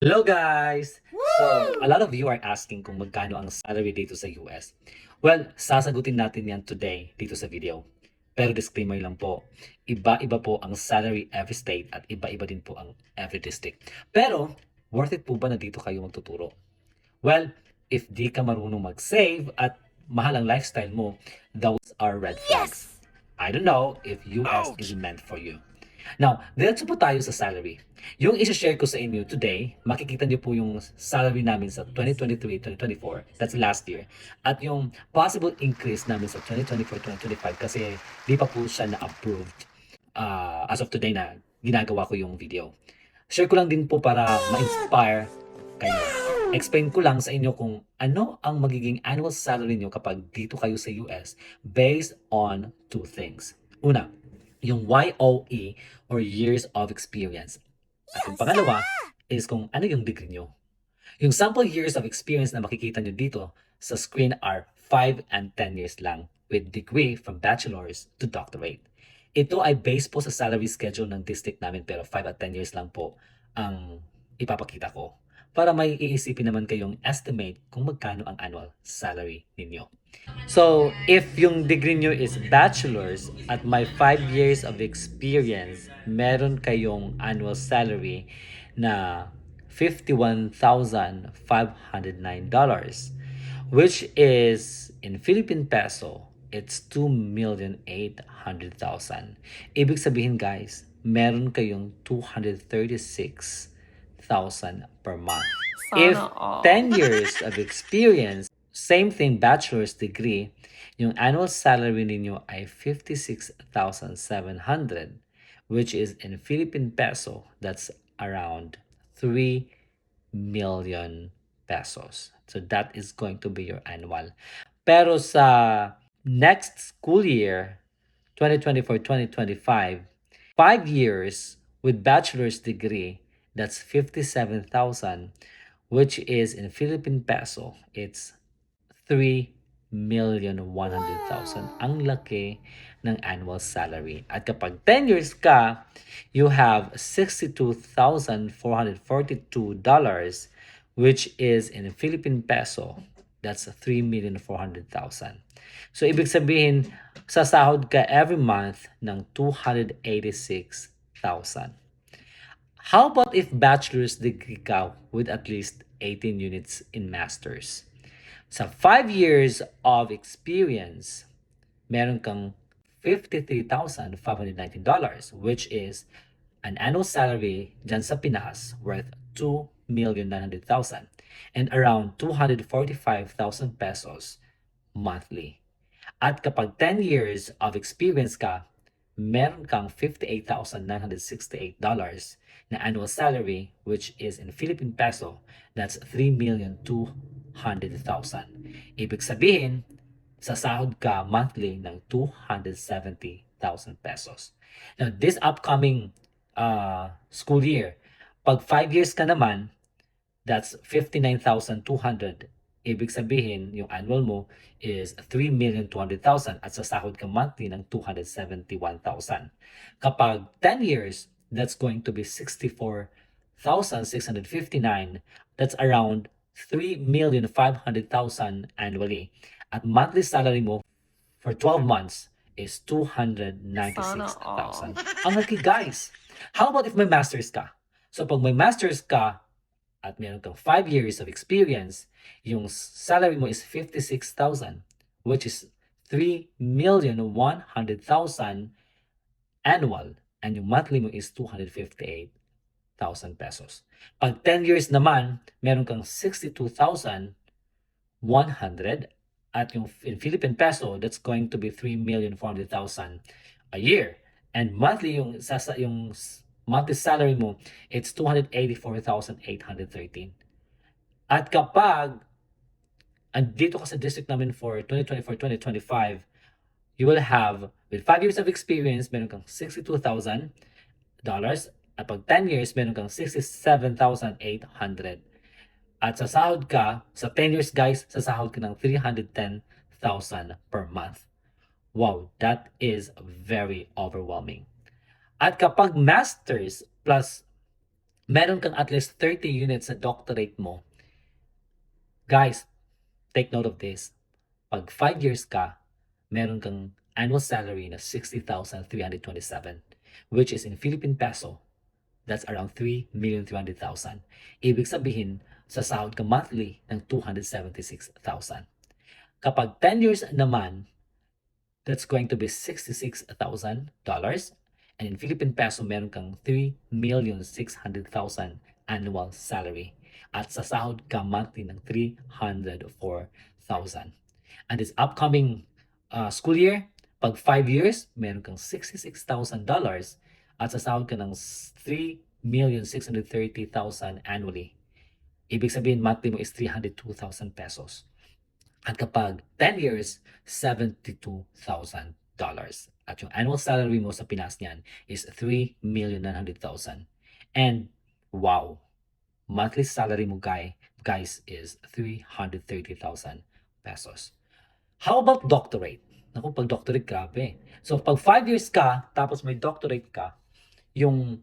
Hello guys! So, a lot of you are asking kung magkano ang salary dito sa US. Well, sasagutin natin yan today dito sa video. Pero disclaimer lang po, iba-iba po ang salary every state at iba-iba din po ang every district. Pero, worth it po ba na dito kayo magtuturo? Well, if di ka marunong mag-save at mahal ang lifestyle mo, those are red flags. I don't know if US is meant for you. Now, diretso po tayo sa salary. Yung i-share ko sa inyo today, makikita niyo po yung salary namin sa 2023-2024, that's last year, at yung possible increase namin sa 2024-2025 kasi di pa po siya na-approved as of today na ginagawa ko yung video. Share ko lang din po para ma-inspire kayo. Explain ko lang sa inyo kung ano ang magiging annual salary niyo kapag dito kayo sa US based on two things. Una, yung YOE or years of experience. At yung pangalawa is kung ano yung degree nyo. Yung sample years of experience na makikita nyo dito sa screen are 5 and 10 years lang with degree from bachelor's to doctorate. Ito ay based po sa salary schedule ng district namin pero 5 at 10 years lang po ang ipapakita ko para may iisipin naman kayong estimate kung magkano ang annual salary ninyo. So, if yung degree nyo is bachelor's at may 5 years of experience, meron kayong annual salary na $51,509, which is in Philippine peso, it's 2,800,000. Ibig sabihin guys, meron kayong 236,000 per month. If 10 years of experience, same thing, bachelor's degree, yung annual salary ninyo ay 56,700, which is in Philippine peso, that's around 3 million pesos. So that is going to be your annual. Pero sa next school year, 2024-2025, 5 years with bachelor's degree, that's 57,000, which is in Philippine peso, it's 3,100,000. Ang laki ng annual salary. At kapag 10 years ka, you have $62,442, which is in Philippine peso. That's 3,400,000. So, ibig sabihin, sasahod ka every month ng 286,000. How about if bachelor's degree ka with at least 18 units in master's? Sa 5 years of experience, meron kang $53,519, which is an annual salary dyan sa Pinas worth 2,900,000 and around 245,000 pesos monthly. At kapag 10 years of experience ka, meron kang $58,968 na annual salary, which is in Philippine peso, that's 3,200,000. Ibig sabihin, sasahod ka monthly ng 270,000 pesos. Now, this upcoming school year, pag 5 years ka naman, that's 59,200. Ibig sabihin, yung annual mo is 3,200,000 at sasahod ka monthly ng 271,000. Kapag 10 years, that's going to be 64,659. That's around 3,500,000 annually. At monthly salary mo for 12 months is 296,000. Ang laki guys! How about if may masters ka? So pag may masters ka, at meron kang 5 years of experience, yung salary mo is 56,000, which is 3,100,000 annual, and yung monthly mo is 258,000 pesos. Pag 10 years naman, meron kang 62,100 at yung in Philippine peso, that's going to be 3,400,000 a year. And monthly, yung monthly salary mo, it's 284,813. At kapag andito ka sa district namin for 2024-2025, you will have, with 5 years of experience, meron kang $62,000. At pag 10 years, meron kang 67,800. At sasahod ka, sa 10 years guys, sasahod ka ng 310,000 per month. Wow, that is very overwhelming. At kapag masters plus meron kang at least 30 units sa doctorate mo, guys, take note of this. Pag 5 years ka, meron kang annual salary na 60,327, which is in Philippine peso, that's around 3,300,000. Ibig sabihin, sa sahod ka monthly ng 276,000. Kapag 10 years naman, that's going to be $66,000. And in Philippine peso, meron kang 3,600,000 annual salary. At sa sahod ka monthly ng 304,000. And this upcoming school year, pag 5 years, meron kang $66,000 at sa sahod ka ng 3,630,000 annually. Ibig sabihin, monthly mo is 302,000 pesos. At kapag 10 years, $72,000. At yung annual salary mo sa Pinas niyan is 3,900,000. And wow, monthly salary mo guys is 330,000 pesos. How about doctorate? Naku, pag doctorate, grabe. So pag 5 years ka, tapos may doctorate ka, yung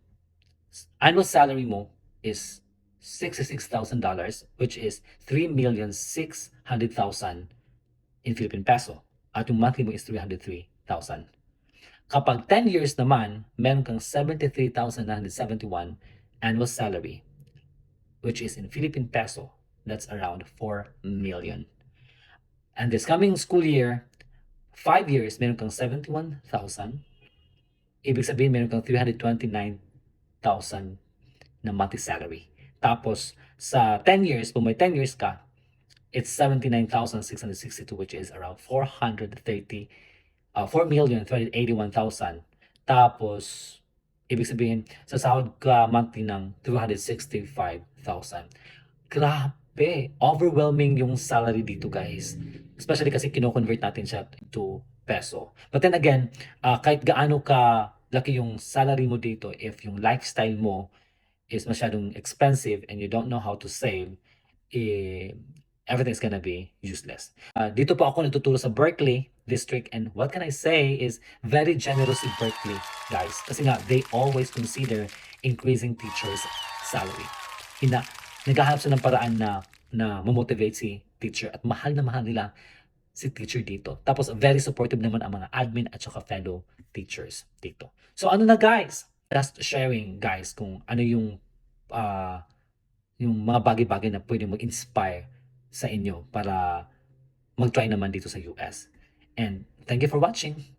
annual salary mo is $66,000, which is 3,600,000 in Philippine peso. At yung monthly mo is 303,000. Kapag 10 years naman, meron kang 73,971 annual salary, which is in Philippine peso. That's around 4 million. And this coming school year, 5 years, meron kang 71,000. Ibig sabihin, meron kang 329,000 na monthly salary. Tapos, sa 10 years, kung may 10 years ka, it's 79,662, which is around 4,381,000. Tapos, ibig sabihin, sa sahod ka monthly ng 265,000. Grabe! Overwhelming yung salary dito, guys. Especially kasi kino-convert natin siya to peso. But then again, kahit gaano ka laki yung salary mo dito, if yung lifestyle mo is masyadong expensive and you don't know how to save, everything's gonna be useless. Dito po ako natuturo sa Berkeley District, and what can I say is very generous si Berkeley, guys. Kasi nga, they always consider increasing teachers' salary. Naghahanap sila ng paraan na mamotivate si teacher, at mahal na mahal nila si teacher dito. Tapos very supportive naman ang mga admin at saka fellow teachers dito. So ano na guys? Just sharing guys kung ano yung mga bagay-bagay na pwede mag-inspire sa inyo para mag-try naman dito sa US. And thank you for watching.